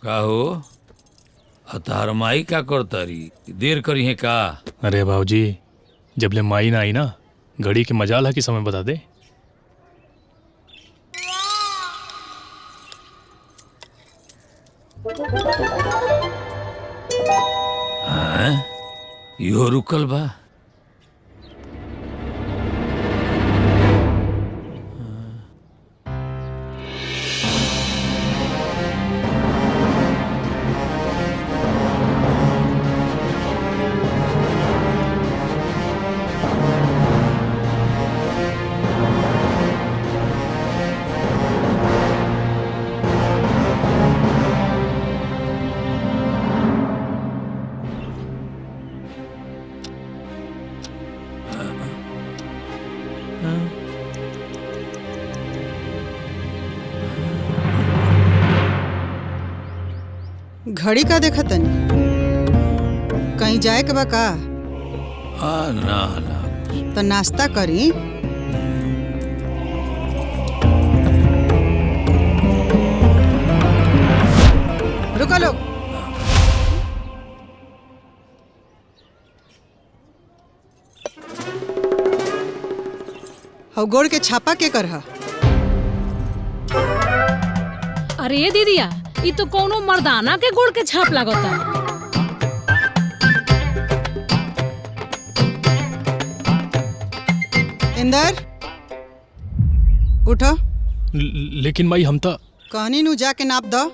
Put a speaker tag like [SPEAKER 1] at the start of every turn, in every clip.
[SPEAKER 1] का हो अतार माई का करतारी देर करी है का?
[SPEAKER 2] अरे बाबूजी, जब ले माई ना आई ना, घड़ी के मजाल है कि समय बता दे।
[SPEAKER 1] हाँ? यो रुकल बा।
[SPEAKER 3] घड़ी का देखा तनी? कहीं जाए के बा का?
[SPEAKER 1] ना ना
[SPEAKER 3] तो नाश्ता करी। रुको लोग। हव गोड़ के छापा के कर हा?
[SPEAKER 4] अरे दीदिया, ई तो कोनो मर्दाना के गोड़ के छाप लागता।
[SPEAKER 3] इंदर उठो।
[SPEAKER 2] लेकिन माई हम तो
[SPEAKER 3] कहनी नु जाके नाप दो।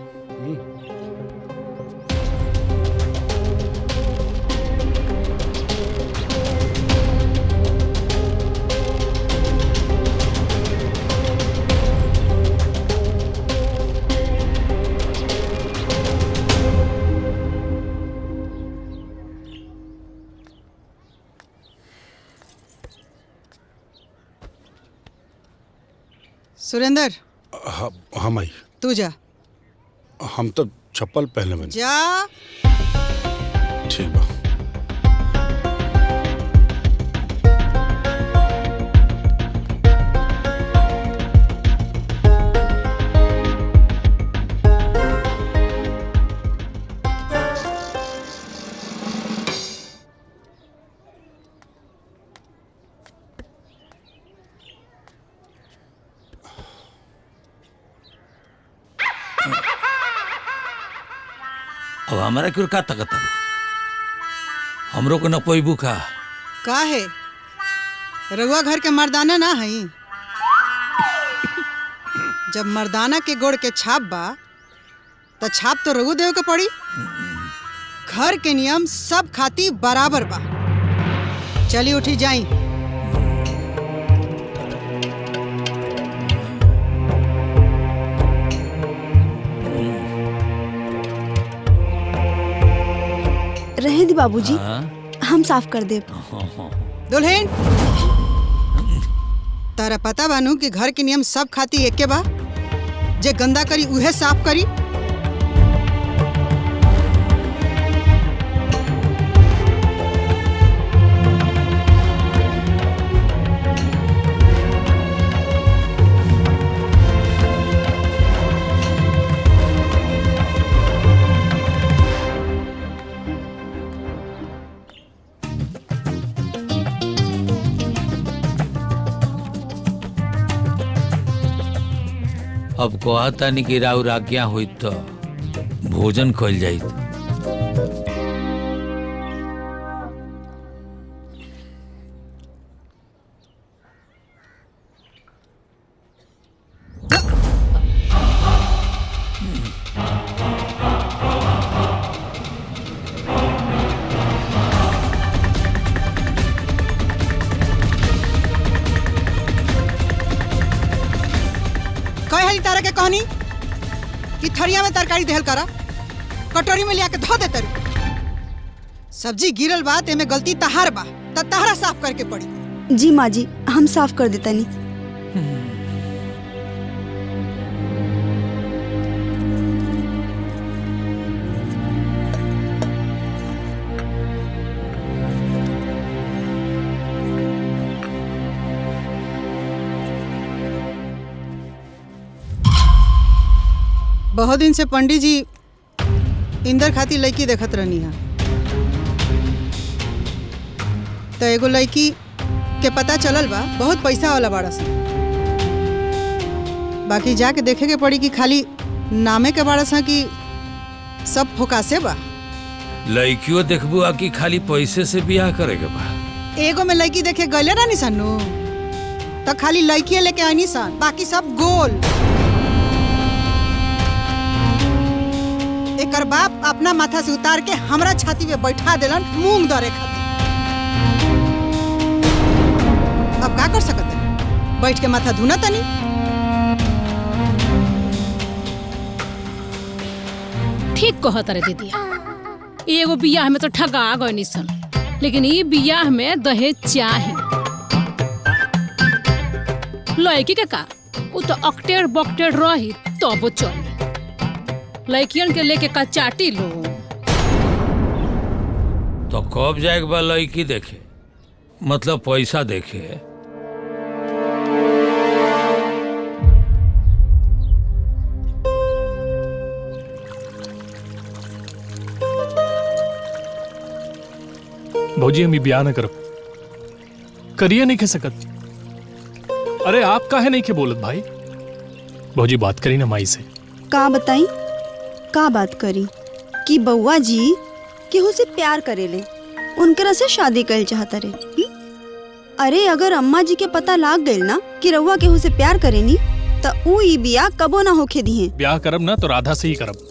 [SPEAKER 3] सुरेंद्र,
[SPEAKER 5] हाँ माई,
[SPEAKER 3] तू जा।
[SPEAKER 5] हम तो चप्पल पहले बने।
[SPEAKER 3] जा।
[SPEAKER 5] ठीक बा।
[SPEAKER 1] अब हमारा क्यों का तकत है? हमरो को न पैबू का?
[SPEAKER 3] का है रउआ घर के मर्दाना ना हई? जब मर्दाना के गोड़ के छाप बा त छाप तो रघु देव के पड़ी। घर के नियम सब खाती बराबर बा। चली उठी जाई।
[SPEAKER 6] रहे दी बाबूजी, हम साफ कर दे।
[SPEAKER 3] दुल्हन, तारा पता बानू कि घर के नियम सब खाती एक के बा। जे गंदा करी उहे साफ करी।
[SPEAKER 1] अब कहता नहीं कि राउर आज्ञा हुई तो भोजन कल जाइत।
[SPEAKER 3] तारा के कहनी कि थरिया में तरकारी देहल करा, कटोरी में लिया के धो दे तरू। सब्जी गिरल बा तेमे गलती तहार बा त तहरा साफ करके पड़ी।
[SPEAKER 6] जी माँ जी, हम साफ कर देता नहीं।
[SPEAKER 3] बहुत दिन से पंडित जी इंदर खातिर लड़की देखत रहनी है, तो एगो लड़की के पता चलल बा बहुत पैसा वाला बाड़ा सन। बाकी जाके देखे के पड़ी कि खाली नामे के बाड़ा सन कि सब फोकासे बा।
[SPEAKER 1] लड़कियों देखबू आ कि खाली पैसे से बियाह करे के बा?
[SPEAKER 3] एगो में लड़की देखे गले रहनी सन्नू, तो खाली लड़की लेके आनी सन, बाकी सब गोल। एकर बाप अपना माथा से उतार के हमरा छाती पे बैठा देलन मूंग दरे खातिर। अब का कर सकत है? बैठ के माथा धुना तनी।
[SPEAKER 4] ठीक कहत रे दीदिया, एगो बियाह में तो ठगा गई सन, लेकिन ई बियाह में दहेज चाही। लड़की के का वो तो अकटेर बकटेर रही तब चली। लड़कियन के लेके का चाटी लो।
[SPEAKER 1] तो कब जाएगा बा लड़की देखे, मतलब पैसा देखे?
[SPEAKER 2] भौजी हम ब्याह न करब, करिए नहीं कह सकत। अरे आप काहे नहीं के बोलत भाई? भौजी बात करी ना माई से।
[SPEAKER 6] का बताई का बात करी कि बउआ जी केहू से प्यार करेले, उनकरा से शादी कइल चाहता रे। अरे अगर अम्मा जी के पता लाग गइल ना कि रउआ केहू से प्यार करेनी त ऊ ई बियाह कबो ना होखे दिए।
[SPEAKER 2] ब्याह करब ना तो राधा से ही करब।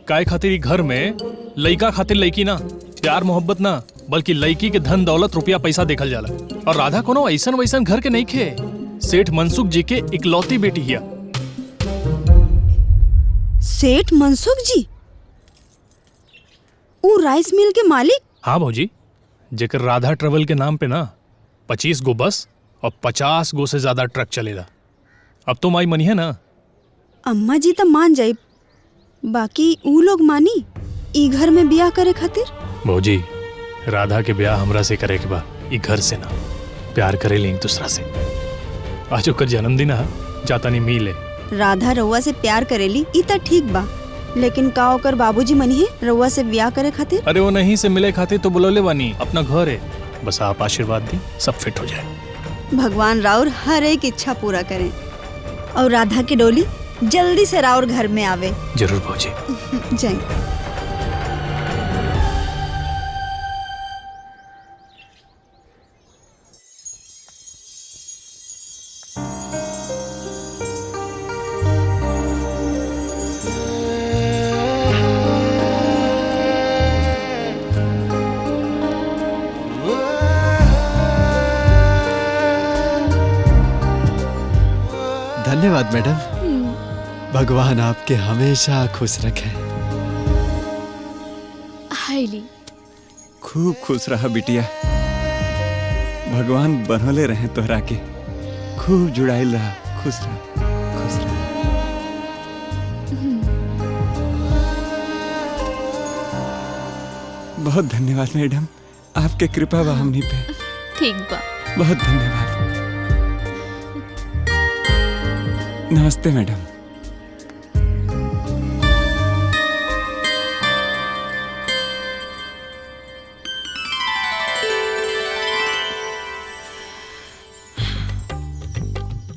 [SPEAKER 2] काय खातिर ई घर में लइका खातिर लइकी ना, प्यार मोहब्बत ना, बल्कि लइकी के धन दौलत रुपया पैसा देखल जाला। और राधा कोनो ऐसन वैसन घर के नहीं खे, सेठ मनसुख जी के इकलौती बेटी हिया।
[SPEAKER 6] सेठ मनसुख जी ऊ राइस मिल के मालिक?
[SPEAKER 2] हाँ भौजी, जेकर राधा ट्रेवल के नाम पे ना 25 गो बस और 50 गो से ज्यादा ट्रक चलेला। अब तो माई मनी है ना।
[SPEAKER 6] अम्मा जी तो मान जाए, बाकी ऊ लोग मानी ई घर में बियाह करे खातिर?
[SPEAKER 2] भौजी राधा के ब्याह हमरा से करे के बा, ई घर से ना। प्यार करे ले एक दूसरा से। आज ओकर जन्मदिन है, जाता नहीं मिले।
[SPEAKER 6] राधा रउआ से प्यार करेली ई त ठीक बा, लेकिन का ओकर बाबूजी मनी है रउआ से ब्याह करे खातिर?
[SPEAKER 2] अरे वो नहीं से मिले खातिर तो बुलौले बानी, अपना घर है, बस आप आशीर्वाद दी सब फिट हो जाए।
[SPEAKER 6] भगवान राउर हर एक इच्छा पूरा करें और राधा की डोली जल्दी से राउर घर में आवे।
[SPEAKER 2] जरूर भौजी।
[SPEAKER 6] जय।
[SPEAKER 7] धन्यवाद मैडम, भगवान आपके हमेशा खुश रखे।
[SPEAKER 4] हाईली
[SPEAKER 7] खूब खुश रहा बिटिया, भगवान बनोले रहे तोहरा के, खूब जुड़ाइल रहा, खुश रहा, खुश रहा। बहुत धन्यवाद मैडम, आपके कृपा बा हमनी पे।
[SPEAKER 4] ठीक बा।
[SPEAKER 7] बहुत धन्यवाद। नमस्ते मैडम।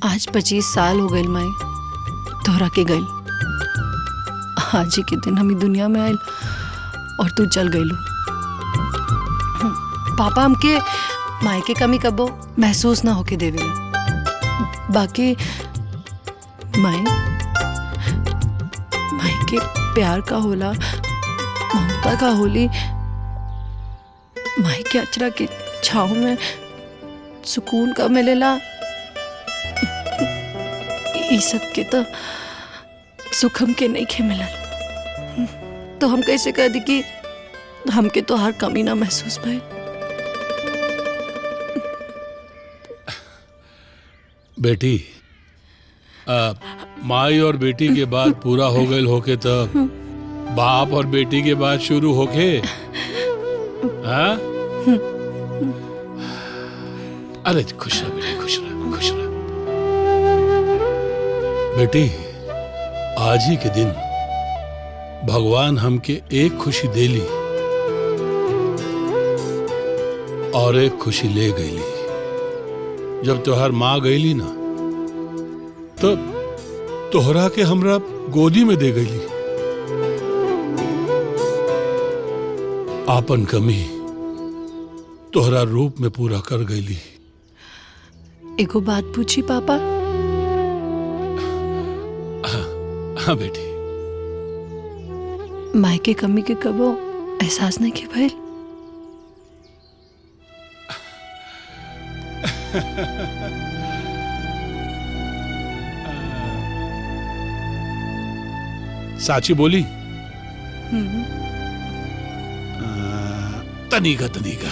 [SPEAKER 8] आज 25 साल हो गए माई तोहरा के गई। आज ही के दिन हम दुनिया में आयल और तू चल गईलू। पापा हमके माई के कमी कबो महसूस ना होके देवे। बाकी माई के प्यार का होला, ममता का होली, माई के अचरा के छाव में सुकून का मिलेला। ई सब के तो सुख हमके नहीं खे मिलल, तो हम कैसे कह दी कि हमके तो हर कमी ना महसूस भइल।
[SPEAKER 5] बेटी, माई और बेटी के बाद पूरा हो गए होके तो बाप और बेटी के बाद शुरू होके। हाँ? अरे खुश रह बेटी, खुश रह, खुश रह। बेटी, आज ही के दिन भगवान हमके एक खुशी देली और एक खुशी ले गईली। जब तोहर माँ गईली ना तब तोहरा के हमरा गोदी में दे गईली। आपन कमी तोहरा रूप में पूरा कर गईली।
[SPEAKER 8] एगो बात पूछी पापा?
[SPEAKER 5] हाँ बेटी।
[SPEAKER 8] माई के कमी के कबो एहसास नहीं के भइल?
[SPEAKER 5] साची बोली? तनिका तनिका।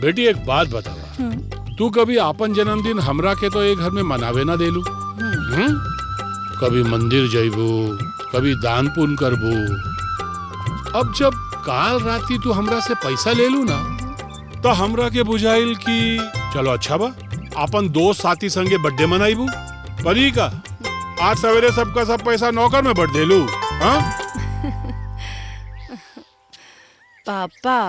[SPEAKER 5] बेटी एक बात बतावा, तू कभी आपन जन्मदिन हमरा के तो एक घर में मनावे ना देलू? कभी मंदिर जाइबू, कभी दान पुण्य करबू। अब जब काल राती तू हमरा से पैसा ले लू ना तो हमरा के बुझाइल कि चलो अच्छा बा अपन दोस्त साथी संगे बर्थडे मनाइबू। परी का आज सवेरे सबका सब पैसा नौकर में बढ़ देलू। हाँ
[SPEAKER 8] पापा,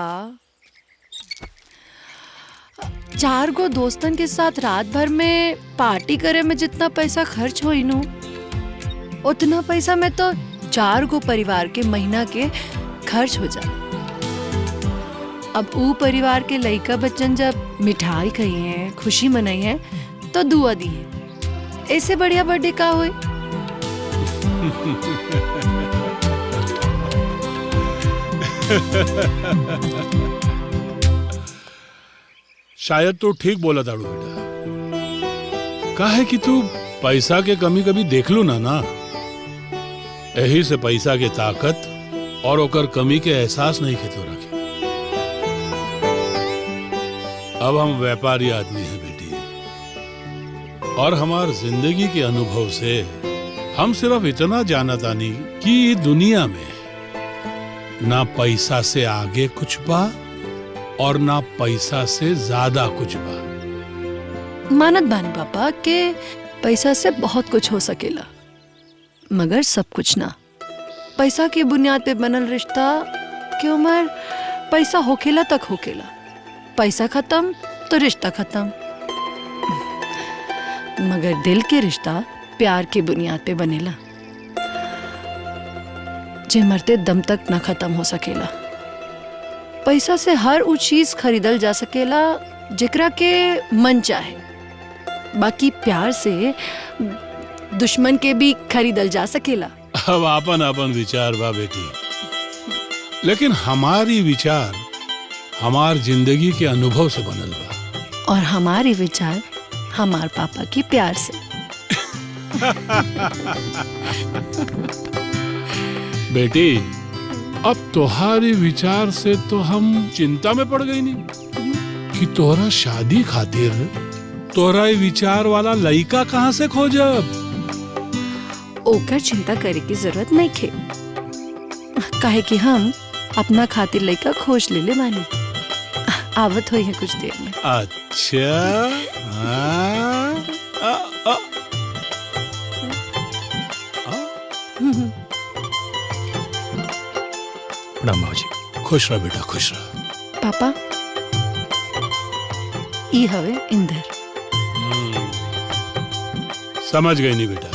[SPEAKER 8] 4 गो दोस्तन के साथ रात भर में पार्टी करे में जितना पैसा खर्च होई नु, उतना पैसा में तो 4 गो परिवार के महीना के खर्च हो जाए। अब ऊ परिवार के लइका बच्चन जब मिठाई खाई है, खुशी मनाई है तो दुआ दी है। ऐसे बढ़िया बर्थडे का होए?
[SPEAKER 5] शायद तो ठीक बोला दाड़ू बेटा। काहे कि तू पैसा के कमी कभी देख लू ना यही से पैसा के ताकत और ओकर कमी के एहसास नहीं के तो रखे। अब हम व्यापारी आदमी हैं बेटी, और हमार जिंदगी के अनुभव से हम सिर्फ इतना जानतानी कि दुनिया में ना पैसा से आगे कुछ बा और ना पैसा से ज्यादा कुछ बा।
[SPEAKER 8] मानत बानी पापा के पैसा से बहुत कुछ हो सकेला, मगर सब कुछ ना। पैसा के बुनियाद पे बनल रिश्ता की उम्र पैसा होखेला तक होखेला। पैसा खत्म तो रिश्ता खत्म। मगर दिल के रिश्ता प्यार के बुनियाद पे बनेला, जे मरते दम तक ना खत्म हो सकेला। पैसा से हर वो चीज खरीदल जा सकेला जेकरा के मन चाहे, बाकी प्यार से दुश्मन के भी खरीदल जा सकेला।
[SPEAKER 5] अब आपन आपन विचार बा बेटी, लेकिन हमारी विचार हमार जिंदगी के अनुभव से बनल बा,
[SPEAKER 8] और हमारी विचार हमार पापा की प्यार से।
[SPEAKER 5] बेटी अब तुम्हारी विचार से तो हम चिंता में पड़ गई नहीं कि तोहरा शादी खातिर तोहरा विचार वाला लड़का कहाँ से खोजब।
[SPEAKER 8] ओकर चिंता करे की जरूरत नहीं खे, काहे कि हम अपना खातिर लड़का खोज ले बानी। आवत हुई है कुछ देर में।
[SPEAKER 5] अच्छा
[SPEAKER 2] प्रणाम बाबूजी।
[SPEAKER 5] खुश रह बेटा, खुश रह।
[SPEAKER 8] पापा ई हवे इंदर।
[SPEAKER 5] समझ गई नहीं बेटा,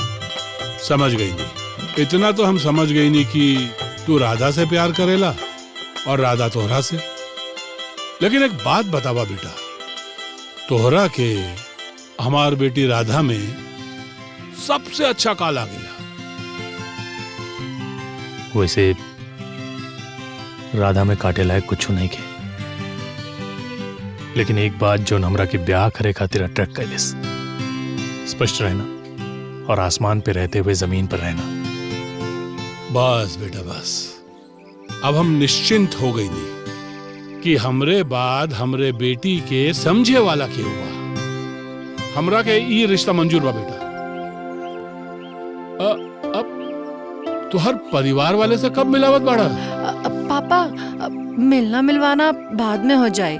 [SPEAKER 5] समझ गई नहीं। इतना तो हम समझ गई नहीं कि तू राधा से प्यार करेला और राधा तोहरा से। लेकिन एक बात बतावा बेटा, तोहरा के हमार बेटी राधा में सबसे अच्छा का लागेला?
[SPEAKER 2] वैसे राधा में काटे लायक कुछ नहीं के, लेकिन एक बात जो हमरा के ब्याह करे खातिर अट्रैक्ट कैलिस, स्पष्ट रहना और आसमान पे रहते हुए जमीन पर रहना।
[SPEAKER 5] बस बेटा बस, अब हम निश्चिंत हो गई नहीं कि हमरे बाद हमरे बेटी के समझे वाला के हुआ। हमरा के ये रिश्ता मंजूर बा बेटा। अब तो हर परिवार वाले से कब मिलावत बाड़ा?
[SPEAKER 8] पापा मिलना मिलवाना बाद में हो जाए।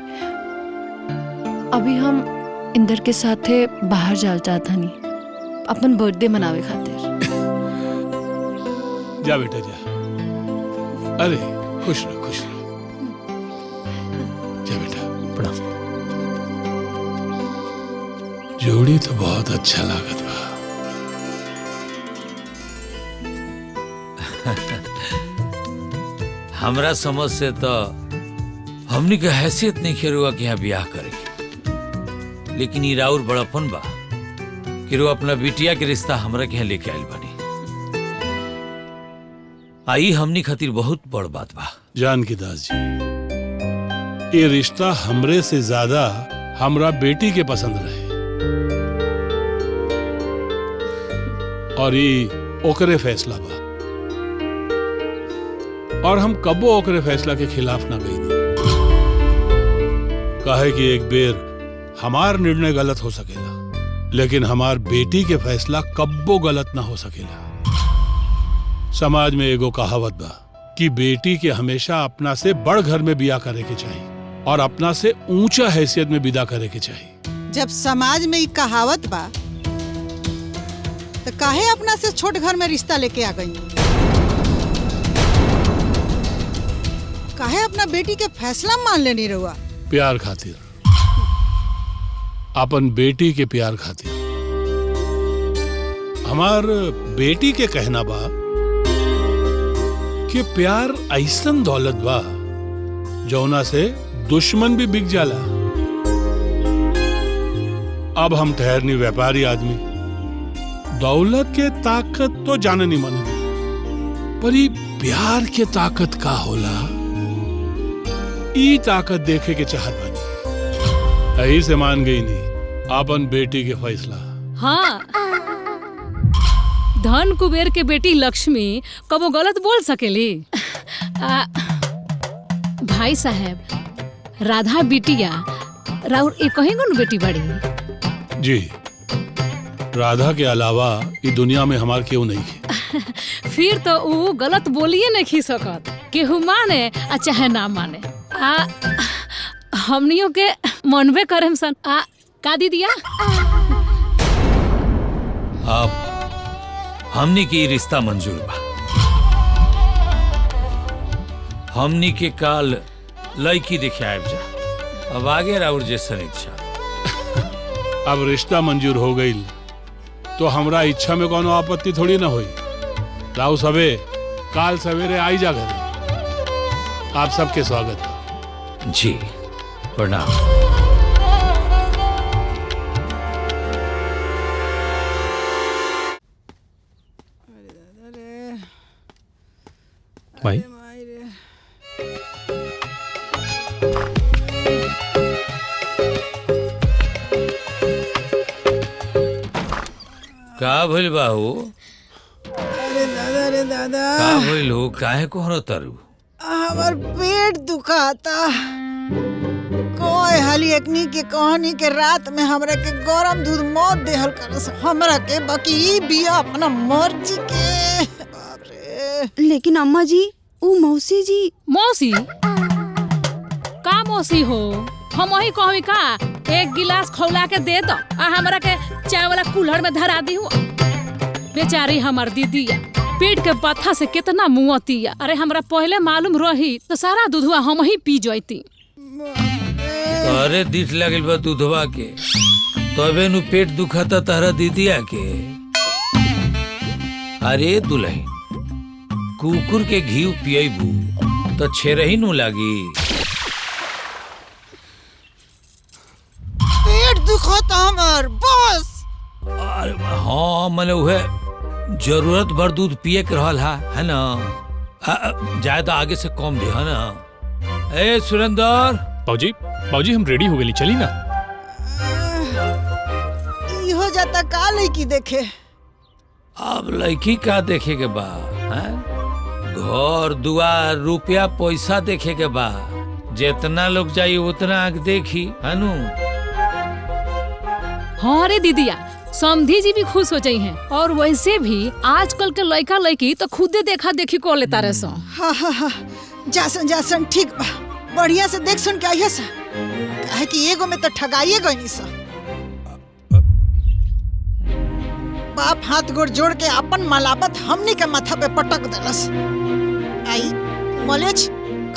[SPEAKER 8] अभी हम इंदर के साथे बाहर जाल चाहता नहीं अपन बर्थडे मनावे खातिर।
[SPEAKER 5] जा बेटा जा। अरे खुश रह खुश रह। जा बेटा।
[SPEAKER 2] प्रणाम।
[SPEAKER 5] जोड़ी तो बहुत अच्छा लागत बा।
[SPEAKER 1] हमरा समझ से तो हमनी के हैसियत नहीं खेरुआ कि यहाँ ब्याह करे, लेकिन ई राउर बड़पन बा कि रो अपना बिटिया के रिश्ता हमरा के यहाँ लेके आइल बानी। आई हमनी खातिर बहुत बड़ बात बा।
[SPEAKER 5] जानकी दास जी, ये रिश्ता हमरे से ज्यादा हमरा बेटी के पसंद रहे और ये ओकरे फैसला बा और हम कबो ओकरे फैसला के खिलाफ ना गई। काहे कि एक बेर हमार निर्णय गलत हो सकेला, लेकिन हमार बेटी के फैसला कब्बो गलत ना हो सकेला। समाज में एगो कहावत बा कि बेटी के हमेशा अपना से बड़ घर में बिया करे के चाहिए और अपना से ऊंचा हैसियत में विदा करे के चाहिए।
[SPEAKER 3] जब समाज में ई कहावत बा तो काहे अपना से छोट घर में रिश्ता लेके आ गई? काहे अपना बेटी के फैसला मान लेनी रहुआ?
[SPEAKER 5] प्यार खातिर, अपन बेटी के प्यार खातिर। हमार बेटी के कहना बा कि प्यार ऐसन दौलत बा जौना से दुश्मन भी बिक जाला। अब हम ठहरनी व्यापारी आदमी, दौलत के ताकत तो जाने नहीं मन, पर ये प्यार के ताकत का होला, ई ताकत देखे के चाहत बनी। यही से मान गई नहीं अपन बेटी के फैसला।
[SPEAKER 4] हाँ, धन कुबेर के बेटी लक्ष्मी कबो गलत बोल सकेली? भाई साहब, राधा बिटिया राउर एक ही गुण बेटी बड़ी।
[SPEAKER 5] जी, राधा के अलावा ये दुनिया में हमार क्यों नहीं है।
[SPEAKER 4] फिर तो वो गलत बोलिए नहीं खी सकत, केहू माने आ चाहे ना माने। हमनियों के मनबे करम सन। का दीदिया?
[SPEAKER 1] अब हमनी के रिश्ता मंजूर बा। हमनी के काल लड़की देखे आब जा, अब आगे राउर जैसन इच्छा।
[SPEAKER 5] अब रिश्ता मंजूर हो गई तो हमरा इच्छा में कोनो आपत्ति थोड़ी ना हुई। राव सबे काल सवेरे आई जा घरे। आप सबके स्वागत है।
[SPEAKER 1] जी प्रणाम।
[SPEAKER 2] भाई
[SPEAKER 1] का भइल बाहू?
[SPEAKER 3] अरे दादा रे दादा,
[SPEAKER 1] का भइल हो? काहे कोहरो तारू?
[SPEAKER 3] हमार पेट दुखाता। कोई हाली एकनी के कहानी के रात में हमरा के गरम दूध मौत देहल करस हमरा के, बाकी ई बिया अपना मर्जी के। बाप रे।
[SPEAKER 6] लेकिन अम्मा जी, ऊ मौसी जी।
[SPEAKER 4] मौसी? का मौसी हो? हम वही कहवी का एक गिलास खौला के दे दो आ हमरा के चाय वाला कुल्हड़ में धरा दी हुआ। बेचारी हमार दीदिया पेट के पत्था से कितना मुआतिया। अरे हमरा पहले मालूम रही तो सारा दूधवा हम ही पी जाती।
[SPEAKER 1] अरे दिख लगिल बा दूधवा के, तबे नु पेट दुखाता तारा दीदिया के। अरे दुल्हन, कुकुर के घी पियबू तो छेरही नु लागी।
[SPEAKER 3] पेट दुखाता हमार बस।
[SPEAKER 1] अरे हाँ, मने उहे जरूरत भर दूध पिए के रहल है ना। ज्यादा आगे से कम दे है ना। ए सुरेंदर।
[SPEAKER 2] बाबूजी, बाबूजी हम रेडी हो गए, चली ना।
[SPEAKER 3] हो जाता का लड़की देखे।
[SPEAKER 1] अब लड़की का देखे के बा? घर दुआर रुपया पैसा देखे के बा। जितना लोग जाई उतना आग देखी है नु।
[SPEAKER 4] हाँ रे दीदिया, समधी जी भी खुश हो जाई हैं। और वैसे भी आजकल के लड़का लड़की तो खुदे देखा देखी को लेता रहे सो।
[SPEAKER 3] हाँ हाँ हाँ, जासन जासन ठीक बा। बढ़िया से देख सुन के आइए सा, काहे कि एगो में तो ठगाइए गई सा। बाप हाथ गोड़ जोड़ के अपन मलाबत हमनी के माथा पे पटक देलस। आई मलेच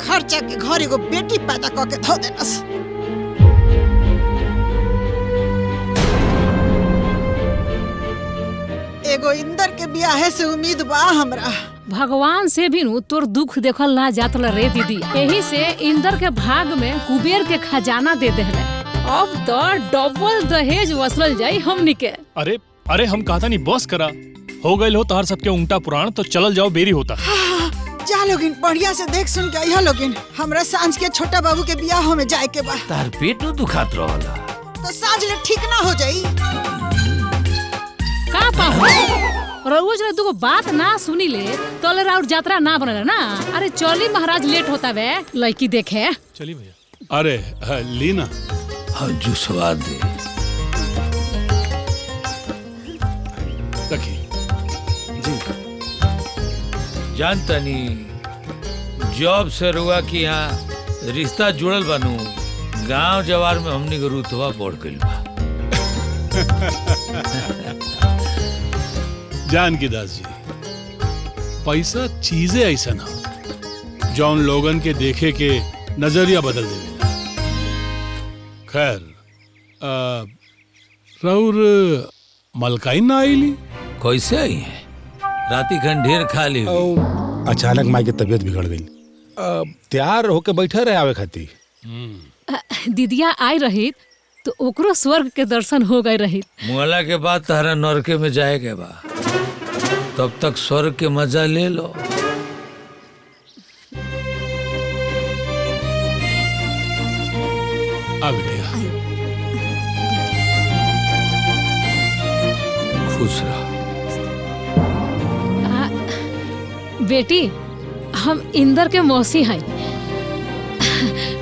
[SPEAKER 3] खर्चा के घर एगो बेटी पैदा क के धो देलस। एगो इंदर के बियाहे से उम्मीद बा हमरा।
[SPEAKER 4] भगवान से भी नु तोर दुख देखल ना जात रे दीदी। यही से इंदर के भाग में कुबेर के खजाना दे देले। अब तो डबल दहेज वसूल जाई हमनी के।
[SPEAKER 2] अरे अरे हम कहता नहीं बस करा, हो गए हो तोहर सबके उंगटा पुराण, तो चलल जाओ बेरी होता।
[SPEAKER 3] जा लोगिन बढ़िया से देख सुन के आइहा लोगिन। हमरा सांझ के छोटा बाबू के बियाह में जाए के बा।
[SPEAKER 1] तार पेट नु दुखात रहला
[SPEAKER 3] तो सांझ ले ठीक ना हो जाई।
[SPEAKER 4] का पाहु रोज रे दुगो बात ना सुनी ले तोले राउर यात्रा ना बनल ना। अरे चली महाराज लेट होता बे, लड़की देखे।
[SPEAKER 2] चली भैया।
[SPEAKER 5] अरे लीना
[SPEAKER 1] जुसवा दे।
[SPEAKER 5] रखी
[SPEAKER 1] जानता नहीं जॉब से रुआ की यहाँ रिश्ता जुड़ल बनू, गांव जवार में हमनी के रुतबा बढ़ गइल बा।
[SPEAKER 5] जानकी दास जी, पैसा चीजें ऐसा ना जौन लोगन के देखे के नजरिया बदल देवेला। खैर राउर मलकाई ना आईली?
[SPEAKER 1] कैसे आई है? राती खन ढेर खा ली।
[SPEAKER 9] अचानक माई की तबीयत बिगड़ गई, तैयार होके बैठे रहे आवे खाती।
[SPEAKER 4] दीदिया आई रही तो ओकरो स्वर्ग के दर्शन हो गए रही।
[SPEAKER 1] मुआला के बाद तारा नरके में जाए के बा, तब तक स्वर्ग के मजा ले लो।
[SPEAKER 5] आ बेटिया
[SPEAKER 1] खुश रहो।
[SPEAKER 4] बेटी हम इंदर के मौसी हैं।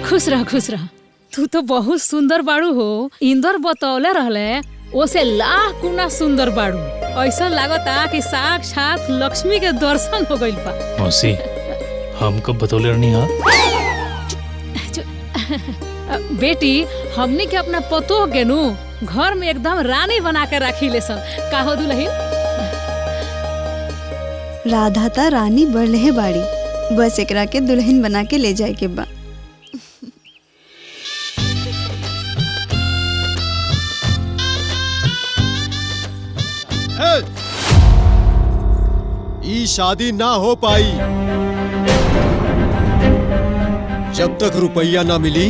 [SPEAKER 4] खुश रह खुश रह। तू तो बहुत सुंदर बाड़ू हो। इंदर बतौले रहले ओसे लाख गुना सुंदर बाड़ू। ऐसा लागता कि साक्षात लक्ष्मी के दर्शन हो गइल बा।
[SPEAKER 2] मौसी हम कब बतौले रहनी?
[SPEAKER 4] बेटी हमने के अपना पतो के नु घर में एकदम रानी बना के रखी ले सन। का हो दुल्हन?
[SPEAKER 6] राधा ता रानी बढ़ले बाड़ी, बस एकरा के दुल्हन बना के ले जाए के बा।
[SPEAKER 10] ई शादी ना हो पाई जब तक रुपया ना मिली।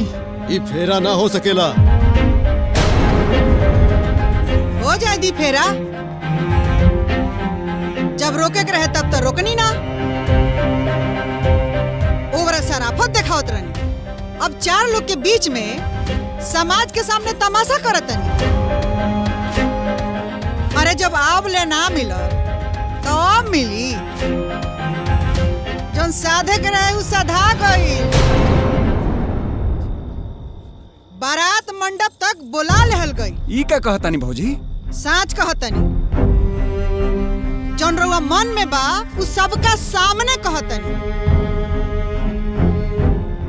[SPEAKER 10] ई फेरा ना हो सकेला।
[SPEAKER 3] हो जाए दी फेरा, जब रोके के रहे तब तो रोकनी ना। ओवरा सराफत दिखावत रहनी। अब चार लोग के बीच में समाज के सामने तमाशा करत नहीं। अरे जब आब ले ना मिलो तो अब मिली। जौन साधे के रहे उ साधा गई। बारात मंडप तक बुला लेहल गई।
[SPEAKER 7] ई का कहतानी भौजी?
[SPEAKER 3] साच कहतनी। जौन रउआ मन में बा उ सबका सामने कहतनी।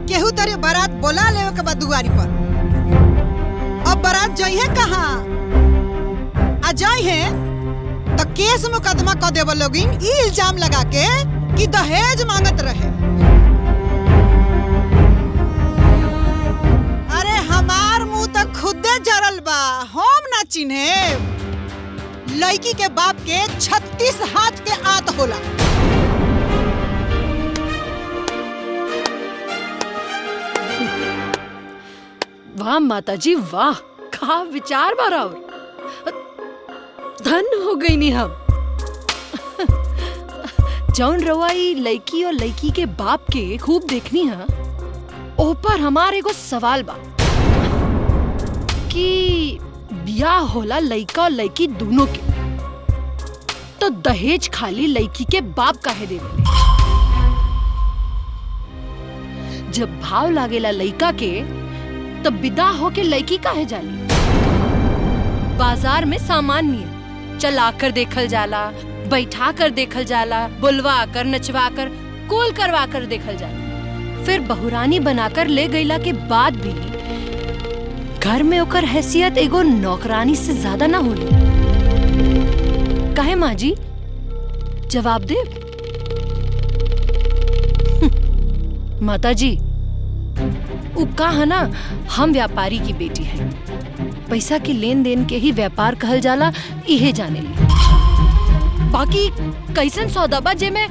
[SPEAKER 3] केहू तरे बारात बोला लेवे के बाद दुआरी पर। अब बारात जाइए कहाँ? आ जाइए तो केस मुकदमा क देव लोगिन ई इल्जाम लगा के कि दहेज मांगत रहे। अरे हमार मुंह तो खुदे जरल बा, हम ना चिन्हे। लड़की के बाप के 36 हाथ के आंत होला।
[SPEAKER 8] वाह माताजी वाह, का विचार बारा। धन हो गई नी हम। जौन रवाई लड़की और लड़की के बाप के खूब देखनी है, ऊपर हमारे को सवाल बा कि बियाह होला लड़का और लड़की दोनों के, तो दहेज खाली लड़की के बाप काहे देवे? जब भाव लागेला लड़का के तब विदा होके लड़की काहे जाली? बाजार में सामान नहीं है, चला कर देखल जाला, बैठा कर देखल जाला, बुलवा कर नचवा कर कोल करवा कर देखल जाला। फिर बहुरानी बनाकर ले गईला के बाद भी घर में ओकर हैसियत एगो नौकरानी से ज्यादा ना होली। माँ जी, जवाब दे। माता जी, उ कहा ना, हम व्यापारी की बेटी हैं। पैसा के लेन देन के ही व्यापार कहल जाला, इहे जाने ली। बाकी कैसन सौदा बा जेमे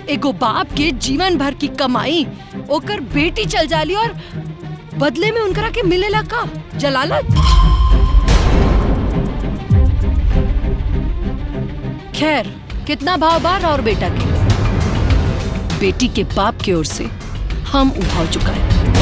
[SPEAKER 8] एगो बाप के जीवन भर की कमाई ओकर बेटी चल जाली और बदले में उनकरा के मिलेला का जलालत। खैर, कितना भाव बार और बेटा के, बेटी के बाप की ओर से हम उठाव चुका है।